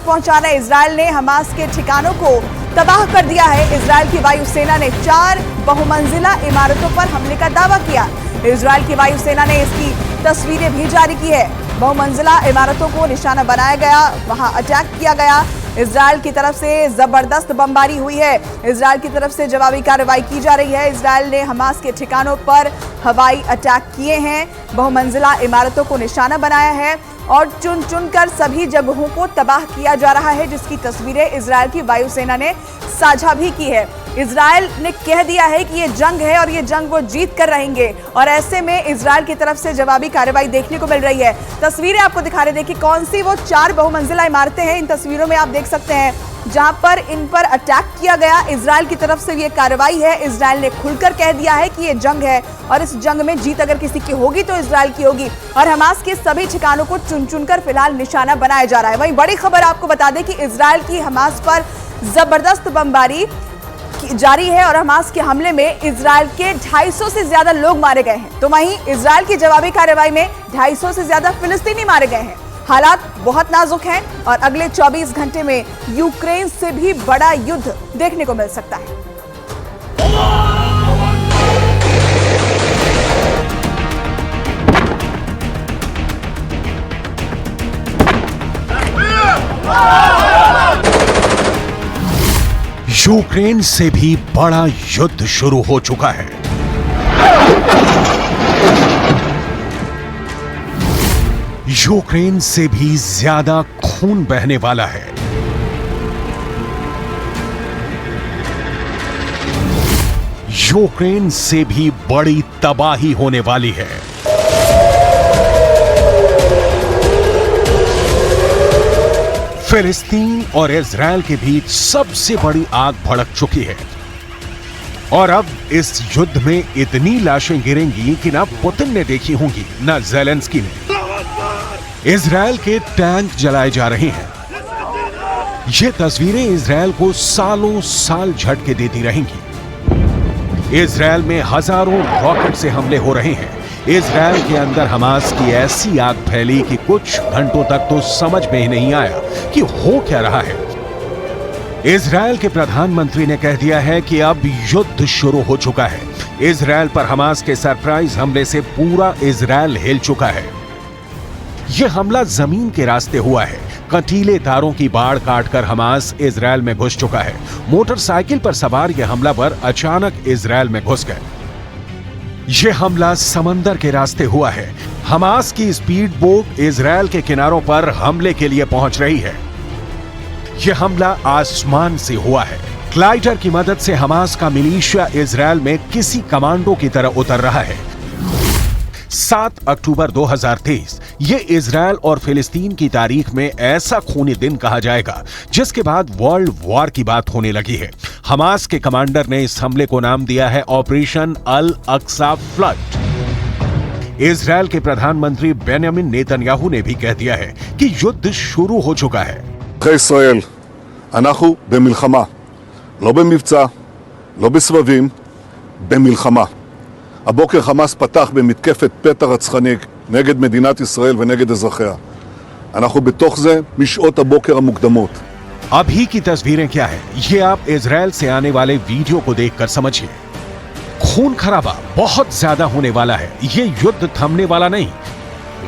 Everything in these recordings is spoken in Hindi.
पहुंचा रहे इजरायल ने हमास के ठिकानों को तबाह कर दिया है। इजरायल की वायुसेना ने 4 बहुमंजिला इमारतों पर हमले का दावा किया। इजरायल की वायुसेना ने इसकी तस्वीरें भी जारी की है। बहुमंजिला इमारतों को निशाना बनाया गया, वहां अटैक किया गया। इजरायल की तरफ से जबरदस्त बमबारी हुई है। इजरायल की तरफ से जवाबी कार्रवाई की जा रही है। इजरायल ने हमास के ठिकानों पर हवाई अटैक किए हैं, बहुमंजिला इमारतों को निशाना बनाया है और चुन चुनकर सभी जगहों को तबाह किया जा रहा है, जिसकी तस्वीरें इजरायल की वायुसेना ने साझा भी की है। इजरायल ने कह दिया है कि ये जंग है और ये जंग वो जीत कर रहेंगे और ऐसे में इजरायल की तरफ से जवाबी कार्रवाई देखने को मिल रही है। तस्वीरें आपको दिखा रहे, देखिए कौन सी वो 4 बहुमंजिला इमारतें हैं। इन तस्वीरों में आप देख सकते हैं जहां पर इन पर अटैक किया गया। इजरायल की तरफ से ये कार्रवाई है। इजरायल ने खुलकर कह दिया है कि ये जंग है और इस जंग में जीत अगर किसी की होगी तो इजरायल की होगी और हमास के सभी ठिकानों को चुन चुनकर फिलहाल निशाना बनाया जा रहा है। वहीं बड़ी खबर आपको बता दें कि इजरायल की हमास पर जबरदस्त बमबारी जारी है और हमास के हमले में इजरायल के 250 से ज्यादा लोग मारे गए हैं। तो वहीं इजरायल की जवाबी कार्रवाई में 250 से ज्यादा फिलिस्तीनी मारे गए हैं। हालात बहुत नाजुक हैं और अगले 24 घंटे में यूक्रेन से भी बड़ा युद्ध देखने को मिल सकता है। यूक्रेन से भी बड़ा युद्ध शुरू हो चुका है। यूक्रेन से भी ज्यादा खून बहने वाला है। यूक्रेन से भी बड़ी तबाही होने वाली है। फिलिस्तीन और इजरायल के बीच सबसे बड़ी आग भड़क चुकी है और अब इस युद्ध में इतनी लाशें गिरेंगी कि ना पुतिन ने देखी होंगी ना ज़ेलेंस्की ने। इजरायल के टैंक जलाए जा रहे हैं। ये तस्वीरें इजरायल को सालों साल झटके देती रहेंगी। इजरायल में हजारों रॉकेट से हमले हो रहे हैं। इजरायल के अंदर हमास की ऐसी आग फैली कि कुछ घंटों तक तो समझ में ही नहीं आया कि हो क्या रहा है। इजरायल के प्रधानमंत्री ने कह दिया है कि अब युद्ध शुरू हो चुका है। इजरायल पर हमास के सरप्राइज हमले से पूरा इजरायल हिल चुका है। यह हमला जमीन के रास्ते हुआ है। कंटीले तारों की बाढ़ काटकर हमास इजरायल में घुस चुका है। मोटरसाइकिल पर सवार यह हमलावर अचानक इजरायल में घुस गए। यह हमला समंदर के रास्ते हुआ है। हमास की स्पीड बोट इजरायल के किनारों पर हमले के लिए पहुंच रही है। यह हमला आसमान से हुआ है। ग्लाइडर की मदद से हमास का मिलिशिया इजरायल में किसी कमांडो की तरह उतर रहा है। 7 अक्टूबर 2023 ये इजरायल और फिलिस्तीन की तारीख में ऐसा खूनी दिन कहा जाएगा जिसके बाद वर्ल्ड वॉर की बात होने लगी है। हमास के कमांडर ने इस हमले को नाम दिया है ऑपरेशन अल अक्सा फ्लड। इजरायल के प्रधानमंत्री बेंजामिन नेतन्याहू ने भी कह दिया है कि युद्ध शुरू हो चुका है। ישראל, אנחנו במלחמה, לא במבצע, לא בסבבים, במלחמה. הבוקר חמאס פתח במתקפת פתע רצחני נגד מדינת ישראל ונגד אזרחיה. אנחנו בתוך זה משעות הבוקר המוקדמות. अभी की तस्वीरें क्या है, ये आप इजरायल से आने वाले वीडियो को देखकर समझिए। खून खराबा बहुत ज्यादा होने वाला है। ये युद्ध थमने वाला नहीं।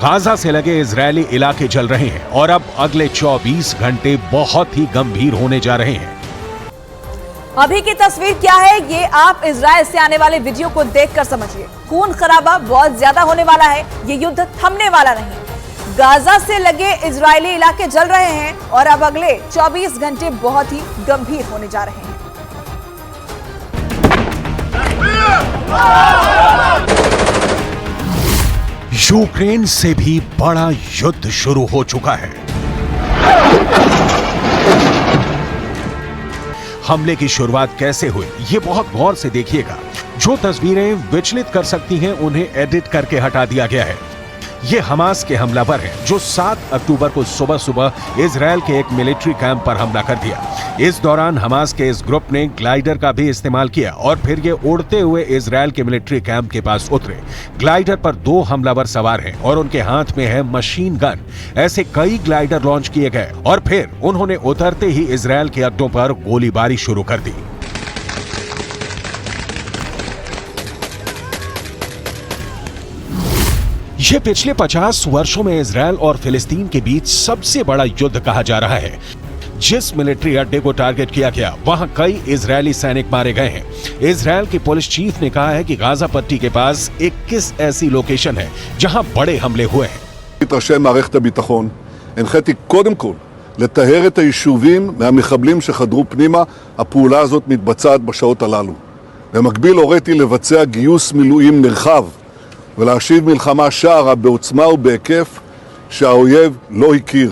गाजा से लगे इजरायली इलाके जल रहे हैं और अब अगले 24 घंटे बहुत ही गंभीर होने जा रहे हैं। अभी की तस्वीर क्या है, ये आप इजरायल से आने वाले वीडियो को देखकर समझिए। खून खराबा बहुत ज्यादा होने वाला है। ये युद्ध थमने वाला नहीं। गाजा से लगे इजरायली इलाके जल रहे हैं और अब अगले 24 घंटे बहुत ही गंभीर होने जा रहे हैं। यूक्रेन से भी बड़ा युद्ध शुरू हो चुका है। हमले की शुरुआत कैसे हुई, ये बहुत गौर से देखिएगा। जो तस्वीरें विचलित कर सकती हैं उन्हें एडिट करके हटा दिया गया है। ये हमास के हमलावर हैं जो 7 अक्टूबर को सुबह सुबह इजरायल के एक मिलिट्री कैंप पर हमला कर दिया। इस दौरान हमास के इस ग्रुप ने ग्लाइडर का भी इस्तेमाल किया और फिर ये उड़ते हुए इजरायल के मिलिट्री कैंप के पास उतरे। ग्लाइडर पर 2 हमलावर सवार हैं और उनके हाथ में है मशीन गन। ऐसे कई ग्लाइडर लॉन्च किए गए और फिर उन्होंने उतरते ही इजरायल के अड्डों पर गोलीबारी शुरू कर दी। यह पिछले 50 वर्षों में इजरायल और फिलिस्तीन के बीच सबसे बड़ा युद्ध कहा जा रहा है। जिस मिलिट्री अड्डे को टारगेट किया गया वहां कई इजरायली सैनिक मारे गए हैं। इजरायल के पुलिस चीफ ने कहा है कि गाजा पट्टी के पास 21 ऐसी लोकेशन है जहां बड़े हमले हुए हैं। ראשי מערכת הביטחון, הנחיתי קודם כל לטהר את היישובים מהמחבלים שחדרו פנימה. הפעולה הזאת מתבצעת בשעות הללו. במקביל הוריתי לבצע גיוס מילואים נרחב ולהשיב מלחמה שערה בעוצמה ובהיקף שהאויב לא הכיר.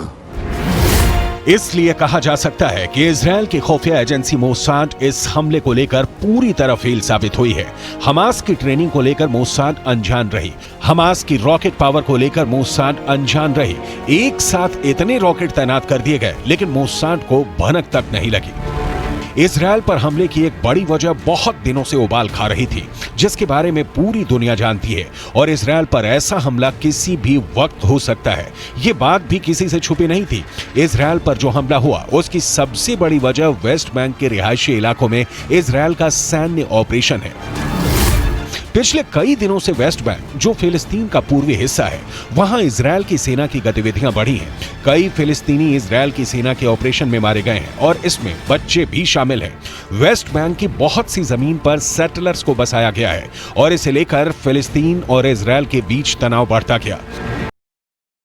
इसलिए कहा जा सकता है कि इजरायल की खुफिया एजेंसी मोसाद इस हमले को लेकर पूरी तरह फेल साबित हुई है। हमास की ट्रेनिंग को लेकर मोसाद अनजान रही, हमास की रॉकेट पावर को लेकर मोसाद अनजान रही। एक साथ इतने रॉकेट तैनात कर दिए गए लेकिन मोसाद को भनक तक नहीं लगी। इजरायल पर हमले की एक बड़ी वजह बहुत दिनों से उबाल खा रही थी, जिसके बारे में पूरी दुनिया जानती है और इजरायल पर ऐसा हमला किसी भी वक्त हो सकता है। ये बात भी किसी से छुपी नहीं थी। इजरायल पर जो हमला हुआ उसकी सबसे बड़ी वजह वेस्ट बैंक के रिहायशी इलाकों में इजरायल का सैन्य ऑपरेशन है। पिछले कई दिनों से वेस्ट बैंक जो फिलिस्तीन का पूर्वी हिस्सा है वहां इजरायल की सेना की गतिविधियां बढ़ी हैं। कई फिलिस्तीनी इजरायल की सेना के ऑपरेशन में मारे गए हैं और इसमें बच्चे भी शामिल हैं। वेस्ट बैंक की बहुत सी जमीन पर सेटलर्स को बसाया गया है और इसे लेकर फिलिस्तीन और इजरायल के बीच तनाव बढ़ता गया।